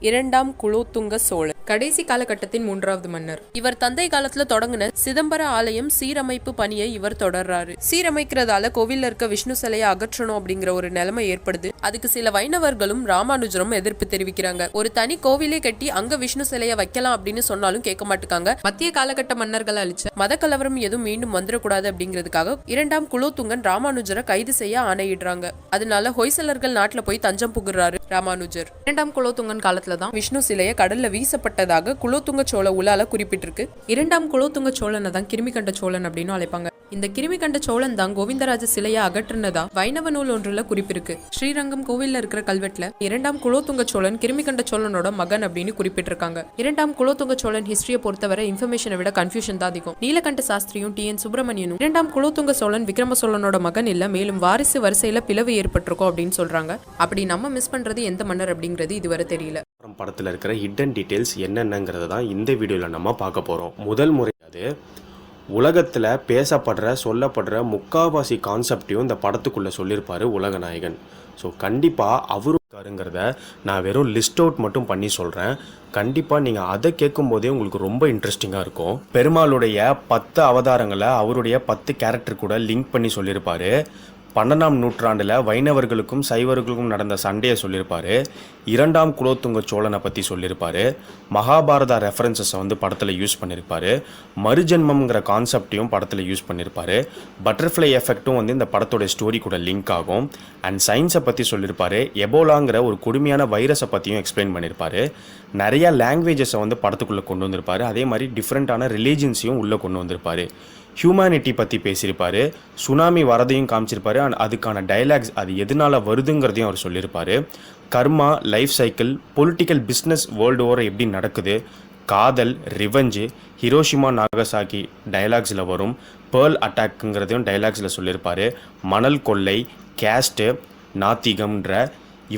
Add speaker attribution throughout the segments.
Speaker 1: இரண்டாம் குலோத்துங்க சோழன் கடைசி காலகட்டத்தின் மூன்றாவது மன்னர். இவர் தந்தை காலத்துல தொடங்கின சிதம்பர ஆலயம் சீரமைப்பு பணியை இவர் தொடர்றாரு. சீரமைக்கிறதால கோவில்ல இருக்க விஷ்ணு சிலையை அகற்றணும் அப்படிங்கிற ஒரு நிலைமை ஏற்படுது. அதுக்கு சில வைணவர்களும் ராமானுஜரும் எதிர்ப்பு தெரிவிக்கிறாங்க. ஒரு தனி கோவிலே கட்டி அங்க விஷ்ணு சிலையை வைக்கலாம் அப்படின்னு சொன்னாலும் கேட்க மாட்டாங்க. மத்திய காலகட்ட மன்னர்கள் அழிச்ச மத கலவரம் எதுவும் மீண்டும் வந்துடக்கூடாது அப்படிங்கிறதுக்காக இரண்டாம் குலோத்துங்கன் ராமானுஜரை கைது செய்ய ஆணையிடுறாங்க. அதனால ஹொய்சலர்கள் நாட்டுல போய் தஞ்சம் புகுறாரு ராமானுஜர். இரண்டாம் குலோத்துங்கன் காலத்துலதான் விஷ்ணு சிலையை கடல்ல வீசப்பட்டதாக குலோத்துங்க சோழ உலால குறிப்பிட்டிருக்கு. இரண்டாம் குலோத்துங்க சோழனை தான் கிருமிகண்ட சோழன் அப்படின்னு அழைப்பாங்க. இந்த கிருமிகண்ட சோழன் தான் கோவிந்தராஜ சிலையை அகற்றுனதா வைணவ நூல் ஒன்றுல குறிப்பிருக்கு. ஸ்ரீரங்கம் கோவில்ல இருக்கிற கல்வெட்டுல இரண்டாம் குலோத்துங்க சோழன் கிருமிகண்ட சோழனோட மகன் அப்படின்னு குறிப்பிட்டிருக்காங்க. இரண்டாம் குலோத்துங்க சோழன் ஹிஸ்டரியை பொறுத்தவரை இன்ஃபர்மேஷனை விட கன்ஃபியூஷன் தான் அதிகம். நீலகண்ட சாஸ்திரியும் டி.என். சுப்பிரமணியனும் இரண்டாம் குலோத்துங்க சோழன் விக்ரம சோழனோட மகன் இல்ல, மேலும் வாரிசு வரிசையில பிளவு ஏற்பட்டிருக்கும் அப்படின்னு சொல்றாங்க. அப்படி நம்ம மிஸ் பண்றது எந்த மன்னர் அப்படிங்கிறது இதுவரை தெரியல.
Speaker 2: படத்தில் இருக்கிற ஹிடன் டீட்டெயில்ஸ் என்னென்னங்கிறத தான் இந்த வீடியோவில் நம்ம பார்க்க போகிறோம். முதல் முறையாது உலகத்தில் பேசப்படுற சொல்லப்படுற முக்காவாசி கான்செப்டையும் இந்த படத்துக்குள்ளே சொல்லியிருப்பார் உலகநாயகன். ஸோ கண்டிப்பாக அவருக்காருங்கிறத நான் வெறும் லிஸ்ட் அவுட் மட்டும் பண்ணி சொல்கிறேன். கண்டிப்பாக நீங்கள் அதை கேட்கும் போதே உங்களுக்கு ரொம்ப இன்ட்ரெஸ்டிங்காக இருக்கும். பெருமாளுடைய 10 அவதாரங்களை அவருடைய 10 கேரக்டர் கூட லிங்க் பண்ணி சொல்லியிருப்பார். 12ஆம் நூற்றாண்டில் வைணவர்களுக்கும் சைவர்களுக்கும் நடந்த சண்டையை சொல்லியிருப்பார். இரண்டாம் குலோத்துங்க சோழனை பற்றி சொல்லியிருப்பார். மகாபாரதா ரெஃபரன்சஸை வந்து படத்தில் யூஸ் பண்ணியிருப்பார். மறுஜென்மம்ங்கிற கான்செப்டையும் படத்தில் யூஸ் பண்ணியிருப்பார். பட்டர்ஃப்ளை எஃபெக்ட்டும் வந்து இந்த படத்தோட ஸ்டோரி கூட லிங்க் ஆகும். அண்ட் சயின்ஸை பற்றி சொல்லியிருப்பார். எபோலாங்கிற ஒரு கொடுமையான வைரஸை பற்றியும் எக்ஸ்பிளைன் பண்ணியிருப்பார். நிறையா லாங்குவேஜஸை வந்து படத்துக்குள்ளே கொண்டு வந்திருப்பார். அதே மாதிரி டிஃப்ரெண்ட்டான ரிலீஜன்ஸையும் உள்ளே கொண்டு வந்திருப்பார். ஹியூமனிட்டி பற்றி பேசியிருப்பார். சுனாமி வரதையும் காமிச்சிருப்பார். அண்ட் அதுக்கான டைலாக்ஸ் அது எதனால் வருதுங்கிறதையும் அவர் சொல்லியிருப்பார். Karma, life cycle, political, business world over எப்படி நடக்குது, காதல், ரிவெஞ்சு, ஹிரோஷிமா நாகசாக்கி டைலாக்ஸில் வரும். பேர்ல் அட்டாக்குங்கிறதையும் டைலாக்ஸில் சொல்லியிருப்பார். மணல் கொள்ளை, கேஸ்ட்டு, நாத்திகம்ன்ற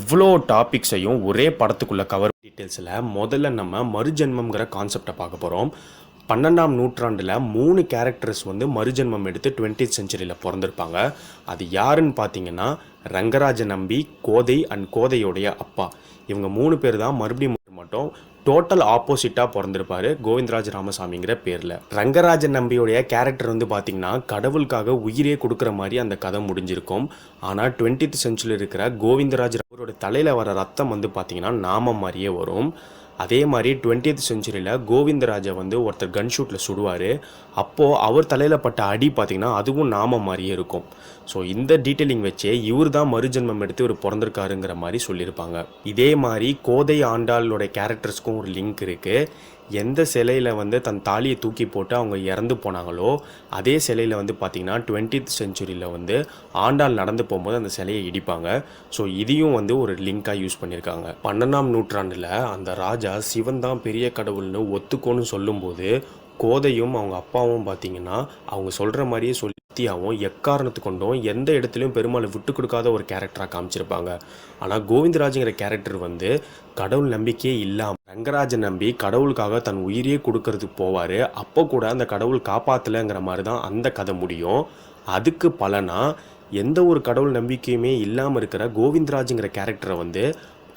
Speaker 2: இவ்வளோ டாபிக்ஸையும் ஒரே படத்துக்குள்ளே கவர் டீட்டெயில்ஸில் முதல்ல நம்ம மறுஜென்மங்கிற கான்செப்டை பார்க்க போகிறோம். 12ஆம் நூற்றாண்டில் 3 கேரக்டர்ஸ் வந்து மறுஜென்மம் எடுத்து 20th செஞ்சுரியில் பிறந்திருப்பாங்க. அது யாருன்னு பார்த்தீங்கன்னா ரங்கராஜ நம்பி, கோதை அண்ட் கோதையோடைய அப்பா. இவங்க 3 பேர் தான் மறுபடியும் மட்டும் டோட்டல் ஆப்போசிட்டாக பிறந்திருப்பாரு கோவிந்தராஜ ராமசாமிங்கிற பேரில். ரங்கராஜ நம்பியோடைய கேரக்டர் வந்து பார்த்திங்கன்னா கடவுளுக்காக உயிரே கொடுக்குற மாதிரி அந்த கதை முடிஞ்சிருக்கும். ஆனால் 20th செஞ்சுரியில் இருக்கிற கோவிந்தராஜ் அவரோட தலையில் வர ரத்தம் வந்து பார்த்திங்கன்னா நாமம் மாதிரியே வரும். அதே மாதிரி 20th செஞ்சுரியில் கோவிந்தராஜை வந்து ஒருத்தர் கன் ஷூட்டில் சுடுவார். அப்போது அவர் தலையில் பட்ட அடி பார்த்திங்கன்னா அதுவும் நாம மாதிரியே இருக்கும். ஸோ இந்த டீட்டெயிலிங் வச்சே இவர் தான் மறுஜென்மம் எடுத்து ஒரு பிறந்திருக்காருங்கிற மாதிரி சொல்லியிருப்பாங்க. இதே மாதிரி கோதை ஆண்டாளோட கேரக்டர்ஸ்க்கும் ஒரு லிங்க் இருக்குது. எந்த சிலையில் வந்து தன் தாலியை தூக்கி போட்டு அவங்க இறந்து போனாங்களோ அதே சிலையில் வந்து பார்த்திங்கன்னா 20th செஞ்சுரியில் வந்து ஆண்டாள் நடந்து போகும்போது அந்த சிலையை இடிப்பாங்க. ஸோ இதையும் வந்து ஒரு லிங்காக யூஸ் பண்ணியிருக்காங்க. 12ஆம் நூற்றாண்டில் அந்த ராஜா சிவன் தான் பெரிய கடவுள்னு ஒத்துக்கோன்னு சொல்லும்போது கோதையும் அவங்க அப்பாவும் பார்த்திங்கன்னா அவங்க சொல்கிற மாதிரியே சத்தியாவும் எக்காரணத்து கொண்டும் எந்த இடத்துலையும் பெருமாளை விட்டு கொடுக்காத ஒரு கேரக்டராக காமிச்சிருப்பாங்க. ஆனால் கோவிந்தராஜுங்கிற கேரக்டர் வந்து கடவுள் நம்பிக்கையே இல்லாமல் ரங்கராஜ நம்பி கடவுளுக்காக தன் உயிரியே கொடுக்கறதுக்கு போவார். அப்போ கூட அந்த கடவுள் காப்பாற்றலைங்கிற மாதிரி தான் அந்த கதை முடியும். அதுக்கு பலனா எந்த ஒரு கடவுள் நம்பிக்கையுமே இல்லாமல் இருக்கிற கோவிந்தராஜுங்கிற கேரக்டரை வந்து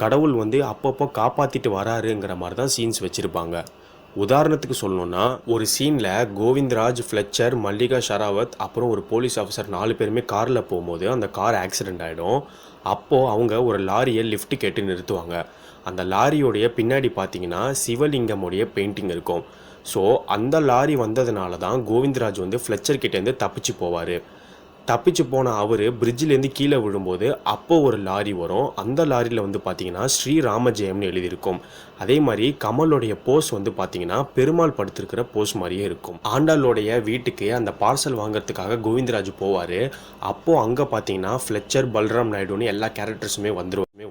Speaker 2: கடவுள் வந்து அப்பப்போ காப்பாற்றிட்டு வராருங்கிற மாதிரி தான் சீன்ஸ் வச்சுருப்பாங்க. உதாரணத்துக்கு சொல்லணுன்னா ஒரு சீனில் கோவிந்தராஜ், ஃப்ளெச்சர், மல்லிகா ஷராவத் அப்புறம் ஒரு போலீஸ் ஆஃபீஸர் 4 பேருமே காரில் போகும்போது அந்த கார் ஆக்சிடெண்ட் ஆகிடும். அப்போது அவங்க ஒரு லாரியை லிஃப்ட் கேட்டு நிறுத்துவாங்க. அந்த லாரியோடைய பின்னாடி பார்த்தீங்கன்னா சிவலிங்கமுடைய பெயிண்டிங் இருக்கும். ஸோ அந்த லாரி வந்ததுனால தான் கோவிந்தராஜ் வந்து ஃப்ளெச்சர் கிட்டேருந்து தப்பிச்சு போவார். தப்பிச்சு போன அவர் பிரிட்ஜிலேருந்து கீழே விழும்போது அப்போது ஒரு லாரி வரும். அந்த லாரியில் வந்து பார்த்திங்கன்னா ஸ்ரீராமஜெயம்னு எழுதியிருக்கும். அதே மாதிரி கமலோடைய போஸ் வந்து பார்த்திங்கன்னா பெருமாள் படுத்திருக்கிற போஸ் மாதிரியே இருக்கும். ஆண்டாளோடைய வீட்டுக்கு அந்த பார்சல் வாங்குறதுக்காக கோவிந்தராஜ் போவார். அப்போது அங்கே பார்த்தீங்கன்னா ஃப்ளெச்சர், பல்ராம் நாயுடுன்னு எல்லா கேரக்டர்ஸுமே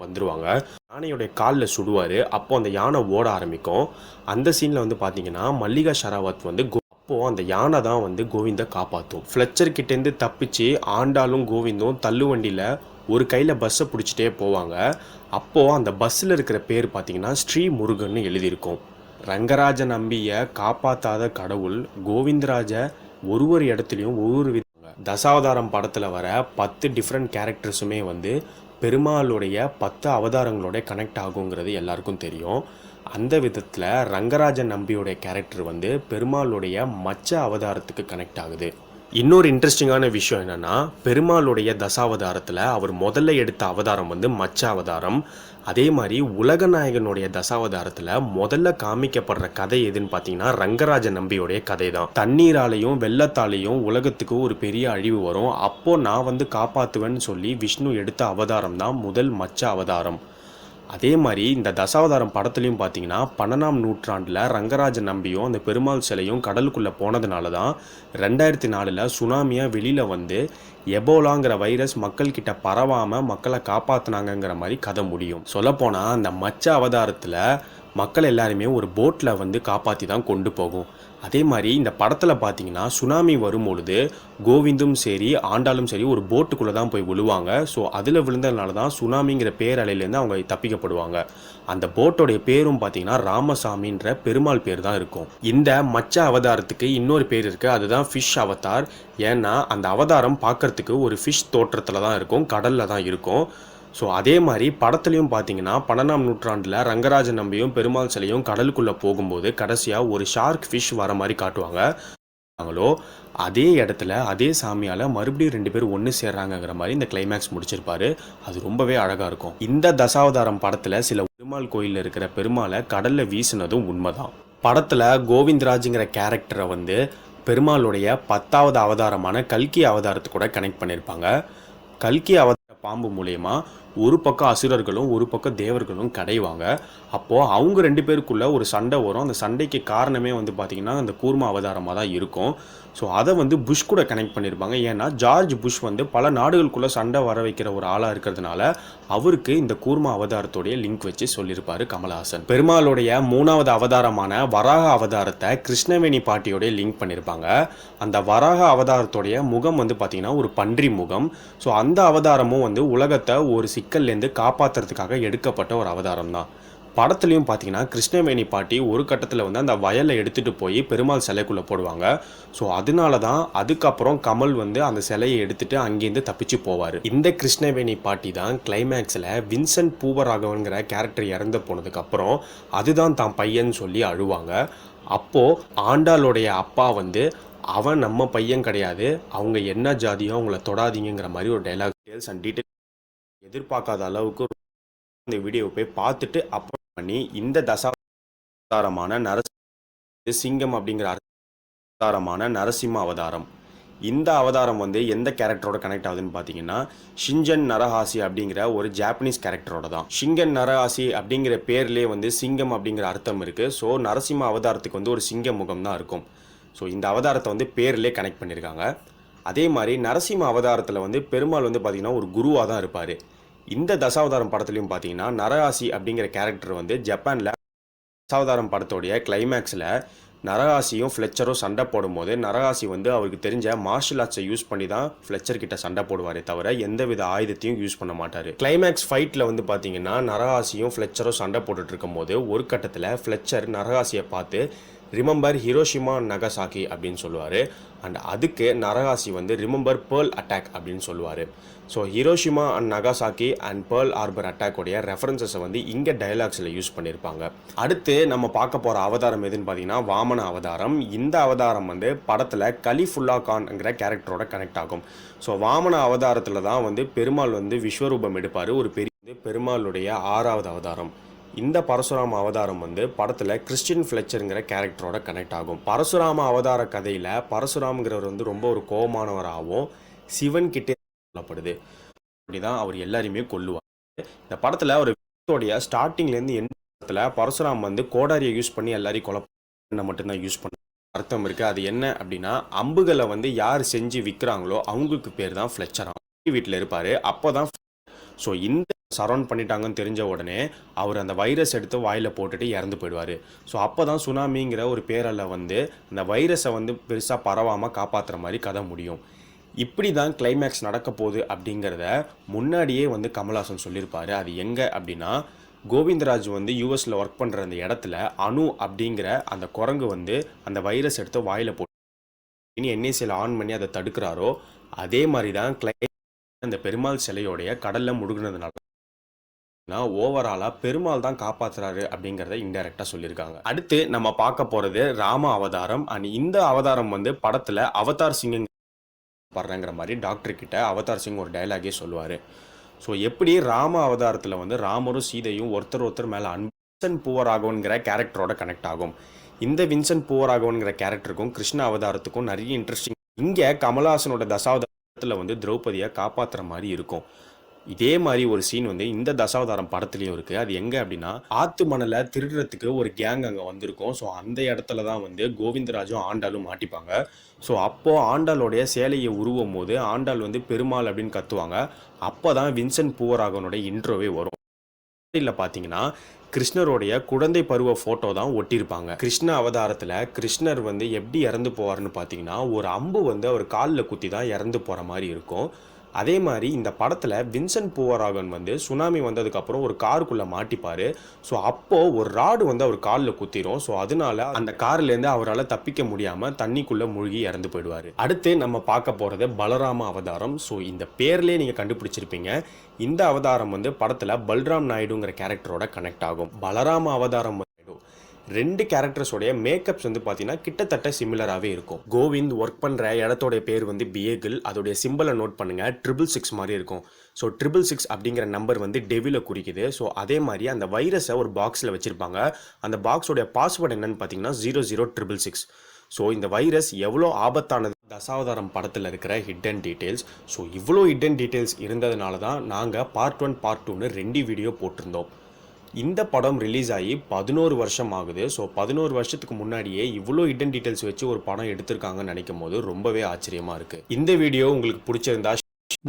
Speaker 2: வந்துருவாங்க. யானையோடைய காலில் சுடுவார். அப்போது அந்த யானை ஓட ஆரம்பிக்கும். அந்த சீனில் வந்து பார்த்திங்கன்னா மல்லிகா ஷராவத் வந்து அப்போது அந்த யானை தான் வந்து கோவிந்தை காப்பாற்றும். ஃப்ளெச்சர் கிட்டேருந்து தப்பிச்சு ஆண்டாளும் கோவிந்தும் தள்ளுவண்டியில் ஒரு கையில் பஸ்ஸை பிடிச்சிட்டே போவாங்க. அப்போது அந்த பஸ்ஸில் இருக்கிற பேர் பார்த்திங்கன்னா ஸ்ரீ முருகன்னு எழுதியிருக்கும். ரங்கராஜ நம்பியை காப்பாற்றாத கடவுள் கோவிந்தராஜை ஒரு இடத்துலையும் ஒவ்வொரு தசாவதாரம் படத்தில் வர 10 டிஃப்ரெண்ட் கேரக்டர்ஸுமே வந்து பெருமாளுடைய 10 அவதாரங்களோட கனெக்ட் ஆகுங்கிறது எல்லாருக்கும் தெரியும். அந்த விதத்தில் ரங்கராஜன் நம்பியோடைய கேரக்டர் வந்து பெருமாளுடைய மச்ச அவதாரத்துக்கு கனெக்ட் ஆகுது. இன்னொரு இன்ட்ரெஸ்டிங்கான விஷயம் என்னென்னா, பெருமாளுடைய தசாவதாரத்தில் அவர் முதல்ல எடுத்த அவதாரம் வந்து மச்ச அவதாரம். அதே மாதிரி உலகநாயகனுடைய தசாவதாரத்தில் முதல்ல காமிக்கப்படுற கதை எதுன்னு பார்த்தீங்கன்னா ரங்கராஜன் நம்பியோடைய கதை தான். தண்ணீராலையும் வெள்ளத்தாலையும் உலகத்துக்கு ஒரு பெரிய அழிவு வரும், அப்போது நான் வந்து காப்பாற்றுவேன்னு சொல்லி விஷ்ணு எடுத்த அவதாரம் தான் முதல் மச்ச அவதாரம். அதே மாதிரி இந்த தசாவதாரம் படத்துலையும் பார்த்தீங்கன்னா 12ஆம் நூற்றாண்டில் ரங்கராஜன் நம்பியும் அந்த பெருமாள் சிலையும் கடலுக்குள்ளே போனதுனால தான் 2004 சுனாமியாக வெளியில் வந்து எபோலாங்கிற வைரஸ் மக்கள்கிட்ட பரவாமல் மக்களை காப்பாற்றினாங்கங்கிற மாதிரி கதை முடியும். சொல்லப்போனால் அந்த மச்ச அவதாரத்தில் மக்கள் எல்லாருமே ஒரு போட்டில் வந்து காப்பாற்றி தான் கொண்டு போகும். அதே மாதிரி இந்த படத்தில் பார்த்தீங்கன்னா சுனாமி வரும்பொழுது கோவிந்தும் சரி ஆண்டாலும் சரி ஒரு போட்டுக்குள்ளே தான் போய் விழுவாங்க. ஸோ அதில் விழுந்ததுனால தான் சுனாமிங்கிற பேரலையிலேருந்து அவங்க தப்பிக்கப்படுவாங்க. அந்த போட்டோடைய பேரும் பார்த்தீங்கன்னா ராமசாமின்ற பெருமாள் பேர் தான் இருக்கும். இந்த மச்ச அவதாரத்துக்கு இன்னொரு பேர் இருக்குது, அதுதான் ஃபிஷ் அவதார். ஏன்னா அந்த அவதாரம் பார்க்குறதுக்கு ஒரு ஃபிஷ் தோற்றத்தில் தான் இருக்கும், கடலில் தான் இருக்கும். ஸோ அதே மாதிரி படத்துலையும் பார்த்தீங்கன்னா 12ஆம் நூற்றாண்டில் ரங்கராஜன் நம்பியும் பெருமாள் சிலையும் கடலுக்குள்ளே போகும்போது கடைசியாக ஒரு ஷார்க் ஃபிஷ் வர மாதிரி காட்டுவாங்க. அதே இடத்துல அதே சாமியால் மறுபடியும் 2 பேர் ஒன்று சேர்றாங்கங்கிற மாதிரி இந்த கிளைமேக்ஸ் முடிச்சிருப்பாரு. அது ரொம்பவே அழகாக இருக்கும். இந்த தசாவதாரம் படத்தில் சில பெருமாள் கோயிலில் இருக்கிற பெருமாளை கடலில் வீசினதும் உண்மைதான். படத்தில் கோவிந்தராஜுங்கிற கேரக்டரை வந்து பெருமாளுடைய 10ஆவது அவதாரமான கல்கி அவதாரத்தை கூட கனெக்ட் பண்ணியிருப்பாங்க. கல்கி அவதார பாம்பு மூலயமா ஒரு பக்கம் அசுரர்களும் ஒரு பக்கம் தேவர்களும் கடைவாங்க. அப்போது அவங்க 2 பேருக்குள்ள ஒரு சண்டை வரும். அந்த சண்டைக்கு காரணமே வந்து பார்த்திங்கன்னா அந்த கூர்ம அவதாரமாக தான் இருக்கும். ஸோ அதை வந்து புஷ் கூட கனெக்ட் பண்ணியிருப்பாங்க. ஏன்னா ஜார்ஜ் புஷ் வந்து பல நாடுகளுக்குள்ளே சண்டை வர வைக்கிற ஒரு ஆளாக இருக்கிறதுனால அவருக்கு இந்த கூர்ம அவதாரத்தோடைய லிங்க் வச்சு சொல்லியிருப்பார் கமலஹாசன். பெருமாளுடைய 3ஆவது அவதாரமான வராக அவதாரத்தை கிருஷ்ணவேணி பாட்டியோடைய லிங்க் பண்ணியிருப்பாங்க. அந்த வராக அவதாரத்தோடைய முகம் வந்து பார்த்திங்கன்னா ஒரு பன்றி முகம். ஸோ அந்த அவதாரமும் வந்து உலகத்தை ஒரு சிக்கல்லேருந்து காப்பாற்றுறதுக்காக எடுக்கப்பட்ட ஒரு அவதாரம் தான். படத்துலையும் பார்த்தீங்கன்னா கிருஷ்ணவேணி பாட்டி ஒரு கட்டத்தில் வந்து அந்த வயலை எடுத்துகிட்டு போய் பெருமாள் சிலைக்குள்ளே போடுவாங்க. ஸோ அதனால தான் அதுக்கப்புறம் கமல் வந்து அந்த சிலையை எடுத்துகிட்டு அங்கேருந்து தப்பிச்சு போவார். இந்த கிருஷ்ணவேணி பாட்டி தான் கிளைமேக்ஸில் வின்சென்ட் பூவராகவன்கிற கேரக்டர் இறந்து போனதுக்கப்புறம் அதுதான் தான் பையன் சொல்லி அழுவாங்க. அப்போது ஆண்டாளுடைய அப்பா வந்து அவன் நம்ம பையன் கிடையாது, அவங்க என்ன ஜாதியோ அவங்கள தொடாதீங்கிற மாதிரி ஒரு டைலாக் டீட்டெயில்ஸ் அண்ட் டீட்டெயில் எதிர்பார்க்காத அளவுக்கு இந்த வீடியோவை போய் பார்த்துட்டு அப்புறம் பண்ணி இந்த தசாவதாரமான சிங்கம் அப்படிங்கிற அவதாரமான நரசிம்ம அவதாரம். இந்த அவதாரம் வந்து எந்த கேரக்டரோட கனெக்ட் ஆகுதுன்னு பார்த்தீங்கன்னா ஷிஞ்சன் நரஹாசி அப்படிங்கிற ஒரு ஜாப்பனீஸ் கேரக்டரோட தான். ஷிங்கன் நரஹாசி அப்படிங்கிற பேர்லேயே வந்து சிங்கம் அப்படிங்கிற அர்த்தம் இருக்குது. ஸோ நரசிம்ம அவதாரத்துக்கு வந்து ஒரு சிங்க முகம் தான் இருக்கும். ஸோ இந்த அவதாரத்தை வந்து பேர்லேயே கனெக்ட் பண்ணியிருக்காங்க. அதே மாதிரி நரசிம்ம அவதாரத்தில் வந்து பெருமாள் வந்து பார்த்திங்கன்னா ஒரு குருவாக தான் இருப்பார். இந்த தசாவதாரம் படத்துலையும் பார்த்தீங்கன்னா நரஹாசி அப்படிங்கிற கேரக்டர் வந்து ஜப்பானில் தசாவதாரம் படத்தோடைய கிளைமேக்ஸில் நரஹாசியும் ஃப்ளெச்சரும் சண்டை போடும்போது நரஹாசி வந்து அவருக்கு தெரிஞ்ச மார்ஷல் ஆர்ட்ஸை யூஸ் பண்ணி தான் ஃப்ளெச்சர் கிட்ட சண்டை போடுவாரே தவிர எந்தவித ஆயுதத்தையும் யூஸ் பண்ண மாட்டார். கிளைமேக்ஸ் ஃபைட்டில் வந்து பார்த்தீங்கன்னா நரஹாசியும் ஃப்ளெச்சரும் சண்டை போட்டுட்டு இருக்கும்போது ஒரு கட்டத்தில் ஃப்ளெச்சர் நரஹாசியை பார்த்து ரிமெம்பர் ஹிரோஷிமா நகசாக்கி அப்படின்னு சொல்லுவார். அண்ட் அதுக்கு நரஹாசி வந்து ரிமெம்பர் பேர்ல் அட்டாக் அப்படின்னு சொல்லுவார். So Hiroshima and Nagasaki and Pearl Harbor அட்டாக்கோடைய ரெஃபரன்சஸை வந்து இங்கே டைலாக்ஸில் யூஸ் பண்ணியிருப்பாங்க. அடுத்து நம்ம பார்க்க போகிற அவதாரம் எதுன்னு பார்த்தீங்கன்னா வாமன அவதாரம். இந்த அவதாரம் வந்து படத்தில் கலிஃபுல்லா கான்ங்கிற கேரக்டரோட கனெக்ட் ஆகும். ஸோ வாமன அவதாரத்தில் தான் வந்து பெருமாள் வந்து விஸ்வரூபம் எடுப்பார். ஒரு பெரிய பெருமாளுடைய 6ஆவது அவதாரம். இந்த பரசுராம அவதாரம் வந்து படத்தில் கிறிஸ்டின் ஃப்ளெச்சருங்கிற கேரக்டரோட கனெக்ட் ஆகும். பரசுராம அவதார கதையில் பரசுராம்ங்கிறவர் வந்து ரொம்ப ஒரு கோபமானவராகவும் சிவன் கிட்டே சொல்லப்படுது. அப்படிதான் அவர் எல்லாரையுமே கொல்லுவார். இந்த படத்தில் ஒரு விதத்தோடைய ஸ்டார்டிங்லேருந்து எந்த இடத்துல பரசுராம் வந்து கோடாரியை யூஸ் பண்ணி எல்லாரையும் கொலை மட்டும்தான் யூஸ் பண்ண அர்த்தம் இருக்குது. அது என்ன அப்படின்னா அம்புகளை வந்து யார் செஞ்சு விற்கிறாங்களோ அவங்களுக்கு பேர் தான் ஃப்ளெச்சராம். வீட்டில் இருப்பார். அப்போ தான் ஸோ இந்த சரௌண்ட் பண்ணிட்டாங்கன்னு தெரிஞ்ச உடனே அவர் அந்த வைரஸ் எடுத்து வாயில் போட்டுட்டு இறந்து போயிடுவார். ஸோ அப்போ தான் சுனாமிங்கிற ஒரு பேரலை வந்து அந்த வைரஸை வந்து பெருசாக பரவாமல் காப்பாற்றுற மாதிரி கதை முடியும். இப்படி தான் கிளைமேக்ஸ் நடக்க போகுது அப்படிங்கிறத முன்னாடியே வந்து கமல்ஹாசன் சொல்லியிருப்பார். அது எங்கே அப்படின்னா கோவிந்தராஜ் வந்து யூஎஸில் ஒர்க் பண்ணுற அந்த இடத்துல அணு அப்படிங்கிற அந்த குரங்கு வந்து அந்த வைரஸ் எடுத்து வாயில் போட்டு இனி என்ஏசியில் ஆன் பண்ணி அதை தடுக்கிறாரோ அதே மாதிரி தான் அந்த பெருமாள் சிலையோடைய கடல்ல முழுகுனதுனால ஓவராலா பெருமாள் தான் காப்பாத்துறாரு அப்படிங்கறத இன்டைரக்டா சொல்லியிருக்காங்க. அடுத்து நம்ம பார்க்க போறது ராம அவதாரம். அண்ட் இந்த அவதாரம் வந்து படத்துல அவதார் சிங் படுறங்கிற மாதிரி டாக்டர் கிட்ட அவதார் சிங் ஒரு டைலாகே சொல்லுவாரு. ஸோ எப்படி ராம அவதாரத்தில் வந்து ராமரும் சீதையும் ஒருத்தர் மேலே வின்சென்ட் பூவராகவன்கிற கேரக்டரோட கனெக்ட் ஆகும். இந்த வின்சென்ட் பூவராகவன்கிற கேரக்டருக்கும் கிருஷ்ண அவதாரத்துக்கும் நிறைய இன்ட்ரெஸ்டிங். இங்கே கமலஹாசனோட தசாவதாரத்தில் வந்து திரௌபதியை காப்பாற்றுற மாதிரி இருக்கும். இதே மாதிரி ஒரு சீன் வந்து இந்த தசாவதாரம் படத்துலையும் இருக்குது. அது எங்கே அப்படின்னா, ஆத்து மணலை திருடுறதுக்கு ஒரு கேங் அங்கே வந்திருக்கும். ஸோ அந்த இடத்துல தான் வந்து கோவிந்தராஜும் ஆண்டாளும் மாட்டிப்பாங்க. ஸோ அப்போது ஆண்டாளோடைய சேலையை உருவும் போது ஆண்டாள் வந்து பெருமாள் அப்படின்னு கத்துவாங்க. அப்போ தான் வின்சென்ட் பூவராகவனோட இன்ட்ரோவே வரும். இல்லை பார்த்தீங்கன்னா கிருஷ்ணருடைய குழந்தை பருவ ஃபோட்டோ தான் ஒட்டியிருப்பாங்க. கிருஷ்ண அவதாரத்தில் கிருஷ்ணர் வந்து எப்படி இறந்து போவார்னு பார்த்தீங்கன்னா, ஒரு அம்பு வந்து அவர் காலில் குத்தி தான் இறந்து போகிற மாதிரி இருக்கும். அதே மாதிரி இந்த படத்தில் வின்சென்ட் பூவராகவன் வந்து சுனாமி வந்ததுக்கப்புறம் ஒரு காருக்குள்ளே மாட்டிப்பார். ஸோ அப்போது ஒரு ராடு வந்து அவர் காலில் குத்திரும். ஸோ அதனால அந்த கார்லேருந்து அவரால் தப்பிக்க முடியாமல் தண்ணிக்குள்ளே மூழ்கி இறந்து போயிடுவார். அடுத்து நம்ம பார்க்க போகிறது பலராம அவதாரம். ஸோ இந்த பேர்லேயே நீங்கள் கண்டுபிடிச்சிருப்பீங்க. இந்த அவதாரம் வந்து படத்தில் பல்ராம் நாயுடுங்கிற கேரக்டரோட கனெக்ட் ஆகும். பலராம அவதாரம் ரெண்டு கேரக்டர்ஸோடைய மேக்கப்ஸ் வந்து பார்த்தீங்கன்னா கிட்டத்தட்ட சிமிலராகவே இருக்கும். கோவிந்த் ஒர்க் பண்ணுற இடத்தோடைய பேர் வந்து பியேகிள். அதோடைய சிம்பிளை நோட் பண்ணுங்கள், 666 மாதிரி இருக்கும். ஸோ 666 அப்படிங்கிற நம்பர் வந்து டெவிலை குறிக்குது. ஸோ அதே மாதிரி அந்த வைரஸை ஒரு பாக்ஸில் வச்சுருப்பாங்க. அந்த பாக்ஸோடைய பாஸ்வேர்டு என்னன்னு பார்த்தீங்கன்னா 00666. ஸோ இந்த வைரஸ் எவ்வளோ ஆபத்தானது தசாவதாரம் படத்தில் இருக்கிற ஹிடன் டீட்டெயில்ஸ். ஸோ இவ்வளோ ஹிடன் டீட்டெயில்ஸ் இருந்ததுனால தான் நாங்கள் பார்ட் 1 பார்ட் 2ன்னு 2 வீடியோ போட்டிருந்தோம். இந்த படம் ரிலீஸ் ஆகி 11 வருஷம் ஆகுது. ஸோ 11 வருஷத்துக்கு முன்னாடியே இவ்வளோ ஹிடன் டீட்டெயில்ஸ் வச்சு ஒரு படம் எடுத்திருக்காங்கன்னு நினைக்கும் போது ரொம்பவே ஆச்சரியமாக இருக்குது. இந்த வீடியோ உங்களுக்கு பிடிச்சிருந்தா,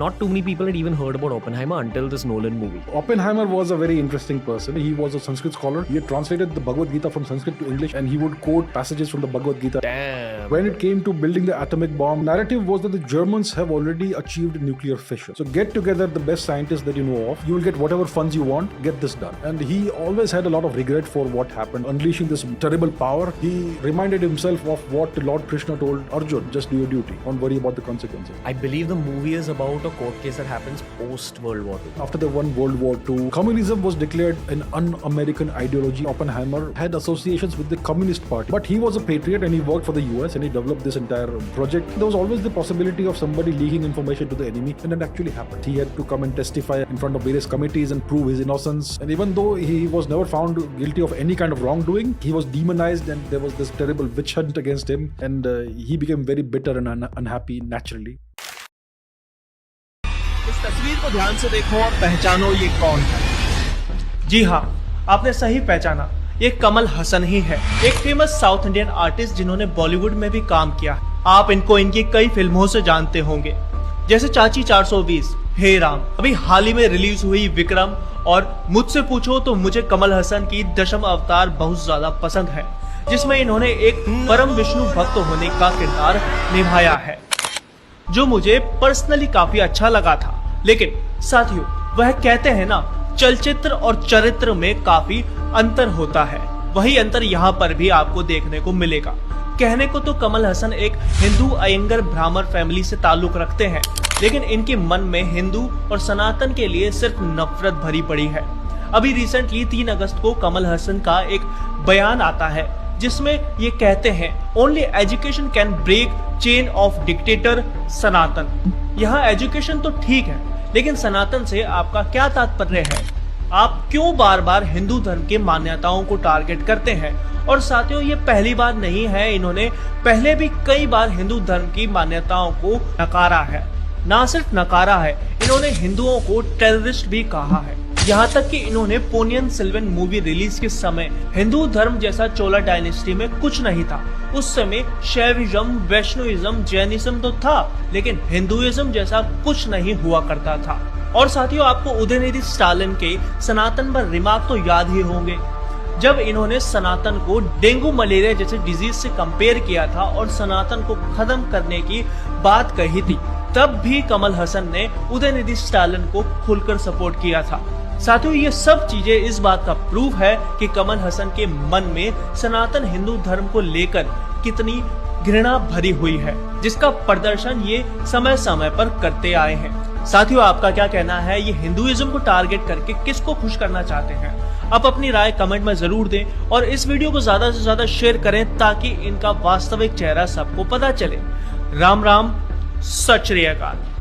Speaker 3: not too many people had even heard about Oppenheimer until this Nolan movie.
Speaker 4: Oppenheimer was a very interesting person. He was a Sanskrit scholar. He had translated the Bhagavad Gita from Sanskrit to English, and he would quote passages from the Bhagavad Gita.
Speaker 3: Damn.
Speaker 4: When it came to building the atomic bomb, narrative was that the Germans have already achieved nuclear fission. So get together the best scientists that you know of. You will get whatever funds you want. Get this done. And he always had a lot of regret for what happened, unleashing this terrible power. He reminded himself of what Lord Krishna told Arjun: just do your duty. Don't worry about the consequences.
Speaker 3: I believe the movie is about a court case that happens post World War II.
Speaker 4: After the World War II, communism was declared an un-American ideology. Oppenheimer had associations with the Communist Party, but he was a patriot and he worked for the US and he developed this entire project. There was always the possibility of somebody leaking information to the enemy, and it actually happened. He had to come and testify in front of various committees and prove his innocence. And even though he was never found guilty of any kind of wrongdoing, he was demonized and there was this terrible witch hunt against him, and he became very bitter and unhappy naturally.
Speaker 5: इस तस्वीर को ध्यान से देखो और पहचानो ये कौन है। जी हाँ, आपने सही पहचाना, ये कमल हसन ही है, एक फेमस साउथ इंडियन आर्टिस्ट जिन्होंने बॉलीवुड में भी काम किया है। आप इनको इनकी कई फिल्मों से जानते होंगे, जैसे चाची 420, हे राम, अभी हाल ही में रिलीज हुई विक्रम, और मुझसे पूछो तो मुझे कमल हसन की दशम अवतार बहुत ज्यादा पसंद है, जिसमें इन्होंने एक परम विष्णु भक्त होने का किरदार निभाया है, जो मुझे पर्सनली काफी अच्छा लगा था। लेकिन साथियों, वह कहते हैं ना, चलचित्र और चरित्र में काफी अंतर होता है। वही अंतर यहाँ पर भी आपको देखने को मिलेगा। कहने को तो कमल हसन एक हिंदू अयंगर ब्राह्मण फैमिली से ताल्लुक रखते हैं, लेकिन इनके मन में हिंदू और सनातन के लिए सिर्फ नफरत भरी पड़ी है। अभी रिसेंटली 3 अगस्त को कमल हसन का एक बयान आता है, जिसमें ये कहते हैं, only education can break chain of dictator Sanatan. यहाँ एजुकेशन तो ठीक है, लेकिन सनातन से आपका क्या तात्पर्य है? आप क्यों बार बार हिंदू धर्म के मान्यताओं को टारगेट करते हैं? और साथियों, ये पहली बार नहीं है, इन्होंने पहले भी कई बार हिंदू धर्म की मान्यताओं को नकारा है। ना सिर्फ नकारा है, इन्होंने हिंदुओं को टेररिस्ट भी कहा है। यहाँ तक कि इन्होंने पोनियन सेल्वन मूवी रिलीज के समय हिंदू धर्म जैसा चोला डायनेस्टी में कुछ नहीं था। उस समय शैविज्म, वैष्णविज्म, जैनिज्म तो था, लेकिन हिंदुइज्म जैसा कुछ नहीं हुआ करता था। और साथियों, आपको उदयनिधि स्टालिन के सनातन पर रिमार्क तो याद ही होंगे, जब इन्होंने सनातन को डेंगू मलेरिया जैसे डिजीज से कंपेयर किया था और सनातन को खत्म करने की बात कही थी। तब भी कमल हसन ने उदयनिधि स्टालिन को खुलकर सपोर्ट किया था। साथियों, ये सब चीजें इस बात का प्रूफ है कि कमल हसन के मन में सनातन हिंदू धर्म को लेकर कितनी घृणा भरी हुई है, जिसका प्रदर्शन ये समय समय पर करते आए हैं। साथियों, आपका क्या कहना है? ये हिंदुइज्म को टारगेट करके किसको खुश करना चाहते हैं? आप अपनी राय कमेंट में जरूर दें और इस वीडियो को ज्यादा से ज्यादा शेयर करें ताकि इनका वास्तविक चेहरा सबको पता चले। राम राम, सत श्री अकाल।